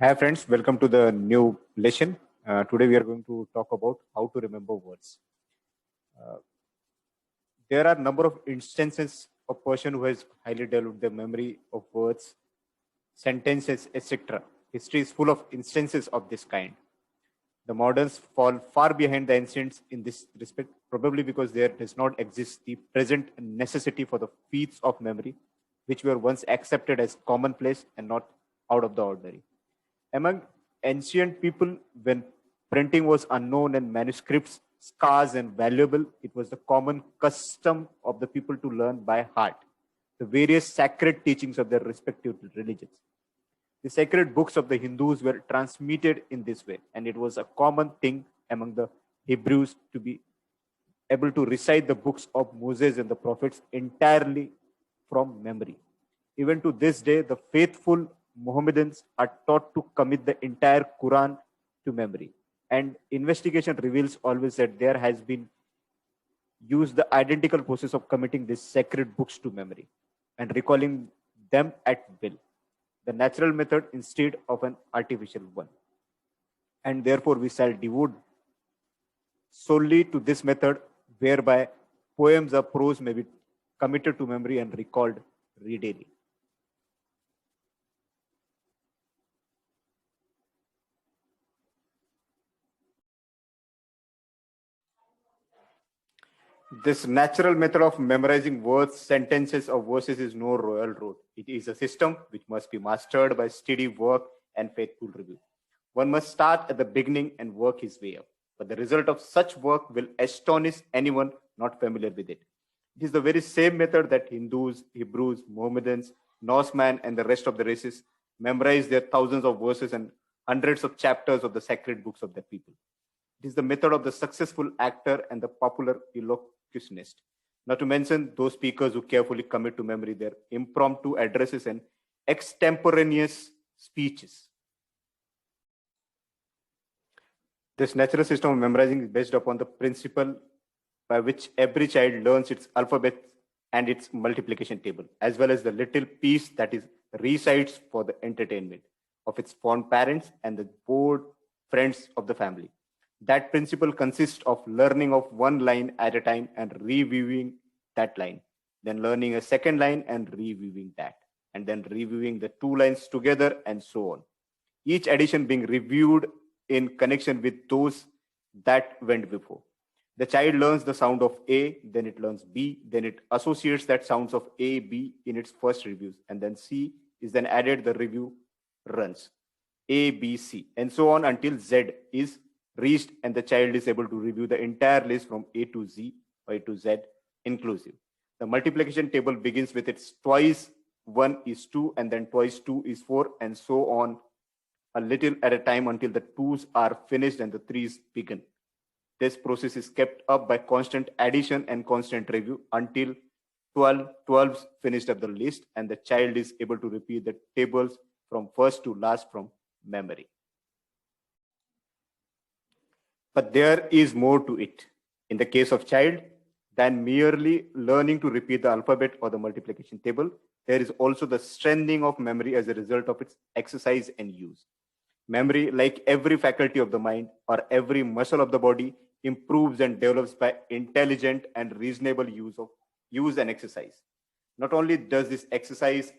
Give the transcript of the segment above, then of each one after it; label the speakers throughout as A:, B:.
A: Hi friends, welcome to the new lesson. Today we are going to talk about how to remember words. Uh, there are a number of instances of person who has highly developed the memory of words, sentences, etc. History is full of instances of this kind. The moderns fall far behind the ancients in this respect, probably because there does not exist the present necessity for the feats of memory, which were once accepted as commonplace and not out of the ordinary. Among ancient people, when printing was unknown and manuscripts scarce and valuable, it was the common custom of the people to learn by heart the various sacred teachings of their respective religions. The sacred books of the Hindus were transmitted in this way, and it was a common thing among the Hebrews to be able to recite the books of Moses and the prophets entirely from memory. Even to this day, the faithful Mohammedans are taught to commit the entire Quran to memory. And investigation reveals always that there has been used the identical process of committing these sacred books to memory and recalling them at will, the natural method instead of an artificial one. And therefore, we shall devote solely to this method, whereby poems or prose may be committed to memory and recalled readily. This natural method of memorizing words, sentences, or verses is no royal road. It is a system which must be mastered by steady work and faithful review. One must start at the beginning and work his way up. But the result of such work will astonish anyone not familiar with it. It is the very same method that Hindus, Hebrews, Mohammedans, Norsemen, and the rest of the races memorize their thousands of verses and hundreds of chapters of the sacred books of their people. It is the method of the successful actor and the popular elocutionist. Not to mention those speakers who carefully commit to memory their impromptu addresses and extemporaneous speeches. This natural system of memorizing is based upon the principle by which every child learns its alphabet and its multiplication table, as well as the little piece that is recites for the entertainment of its fond parents and the bored friends of the family. That principle consists of learning of one line at a time and reviewing that line, then learning a second line and reviewing that, and then reviewing the two lines together, and so on. Each addition being reviewed in connection with those that went before. The child learns the sound of A, then it learns B, then it associates that sounds of A, B in its first reviews, and then C is then added, the review runs A, B, C, and so on until Z is reached and the child is able to review the entire list from A to Z or A to Z inclusive. The multiplication table begins with its twice 1 is 2 and then twice 2 is 4 and so on, a little at a time until the 2's are finished and the 3's begin. This process is kept up by constant addition and constant review until 12's finished up the list and the child is able to repeat the tables from first to last from memory. But there is more to it in the case of child than merely learning to repeat the alphabet or the multiplication table. There is also the strengthening of memory as a result of its exercise and use. Memory, like every faculty of the mind or every muscle of the body, improves and develops by intelligent and reasonable use and exercise. Not only does this exercise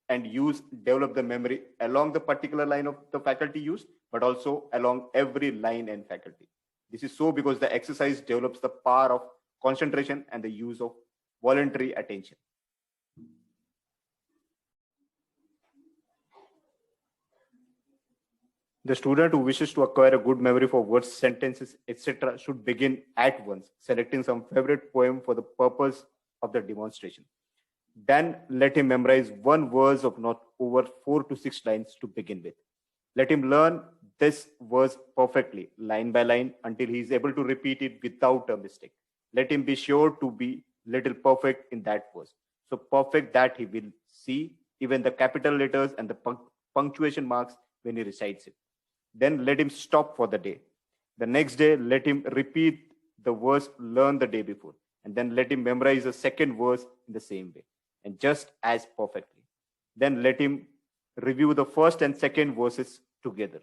A: and use develop the memory along the particular line of the faculty used, but also along every line and faculty. This is so because the exercise develops the power of concentration and the use of voluntary attention. The student who wishes to acquire a good memory for words, sentences, etc. should begin at once, selecting some favorite poem for the purpose of the demonstration. Then let him memorize one verse of not over 4 to 6 lines to begin with. Let him learn this verse perfectly, line by line, until he is able to repeat it without a mistake. Let him be sure to be little perfect in that verse. So perfect that he will see even the capital letters and the punctuation marks when he recites it. Then let him stop for the day. The next day, let him repeat the verse learned the day before, and then let him memorize the second verse in the same way, and just as perfectly. Then let him review the first and second verses together.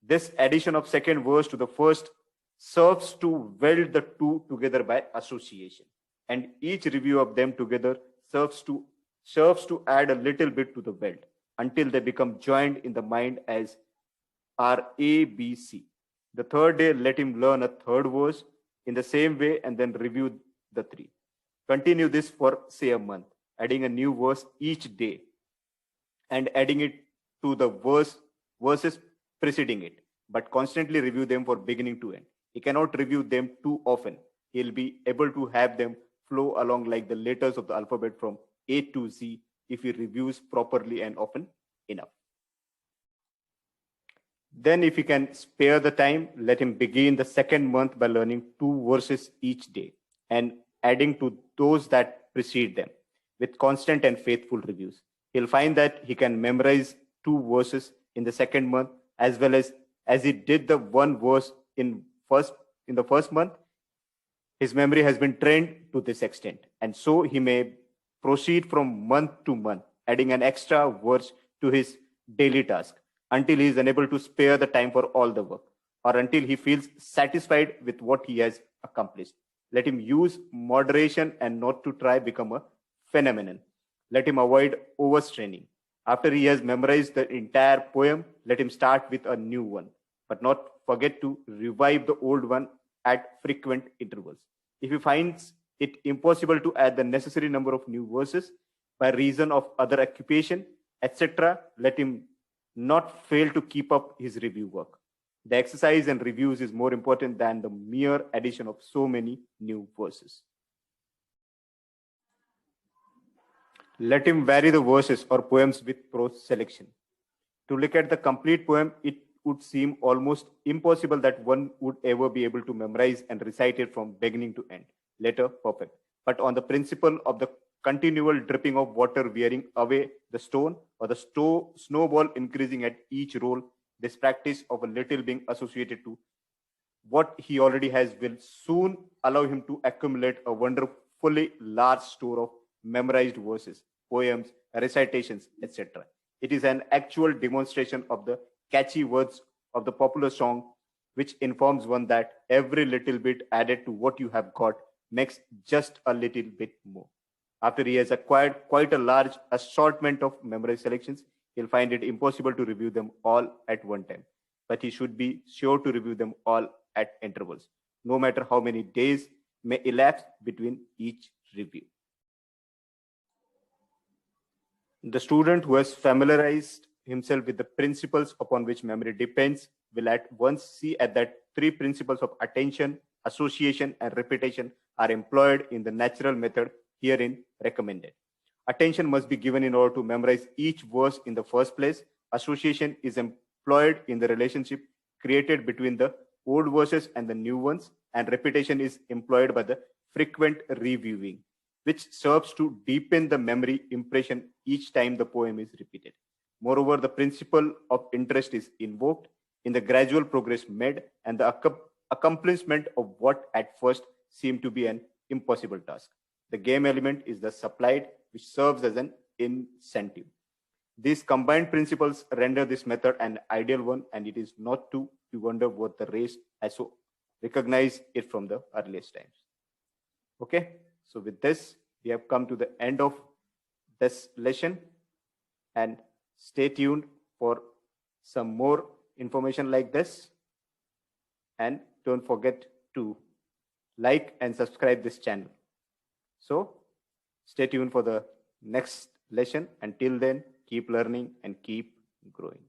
A: This addition of second verse to the first serves to weld the two together by association, and each review of them together serves to add a little bit to the weld until they become joined in the mind as are A, B, C. The third day, let him learn a third verse in the same way and then review the three. Continue this for, say, a month, adding a new verse each day and adding it to the verses preceding it, but constantly review them for beginning to end. He cannot review them too often. He'll be able to have them flow along like the letters of the alphabet from A to Z if he reviews properly and often enough. Then if he can spare the time, let him begin the second month by learning 2 verses each day and adding to those that precede them with constant and faithful reviews. He'll find that he can memorize 2 verses in the second month as well as he did the 1 verse in the first month. His memory has been trained to this extent, and so he may proceed from month to month, adding an extra verse to his daily task until he is unable to spare the time for all the work, or until he feels satisfied with what he has accomplished. Let him use moderation and not to try become a phenomenon. Let him avoid overstraining. After he has memorized the entire poem, let him start with a new one, but not forget to revive the old one at frequent intervals. If he finds it impossible to add the necessary number of new verses by reason of other occupation, etc., let him not fail to keep up his review work. The exercise and reviews is more important than the mere addition of so many new verses. Let him vary the verses or poems with prose selection. To look at the complete poem, it would seem almost impossible that one would ever be able to memorize and recite it from beginning to end, letter perfect. But on the principle of the continual dripping of water wearing away the stone, or the snowball increasing at each roll, this practice of a little being associated to what he already has will soon allow him to accumulate a wonderfully large store of memorized verses, poems, recitations, etc. It is an actual demonstration of the catchy words of the popular song, which informs one that every little bit added to what you have got makes just a little bit more. After he has acquired quite a large assortment of memorized selections, he'll find it impossible to review them all at one time. But he should be sure to review them all at intervals, no matter how many days may elapse between each review. The student who has familiarized himself with the principles upon which memory depends will at once see that 3 principles of attention, association, and repetition are employed in the natural method herein recommended. Attention must be given in order to memorize each verse in the first place. Association is employed in the relationship created between the old verses and the new ones, and repetition is employed by the frequent reviewing, which serves to deepen the memory impression each time the poem is repeated. Moreover, the principle of interest is invoked in the gradual progress made and the accomplishment of what at first seemed to be an impossible task. The game element is thus supplied, which serves as an incentive. These combined principles render this method an ideal one, and it is not to be wonder what the race has so recognized it from the earliest times. Okay, so with this, we have come to the end of this lesson, and stay tuned for some more information like this. And don't forget to like and subscribe this channel. So stay tuned for the next lesson. Until then, keep learning and keep growing.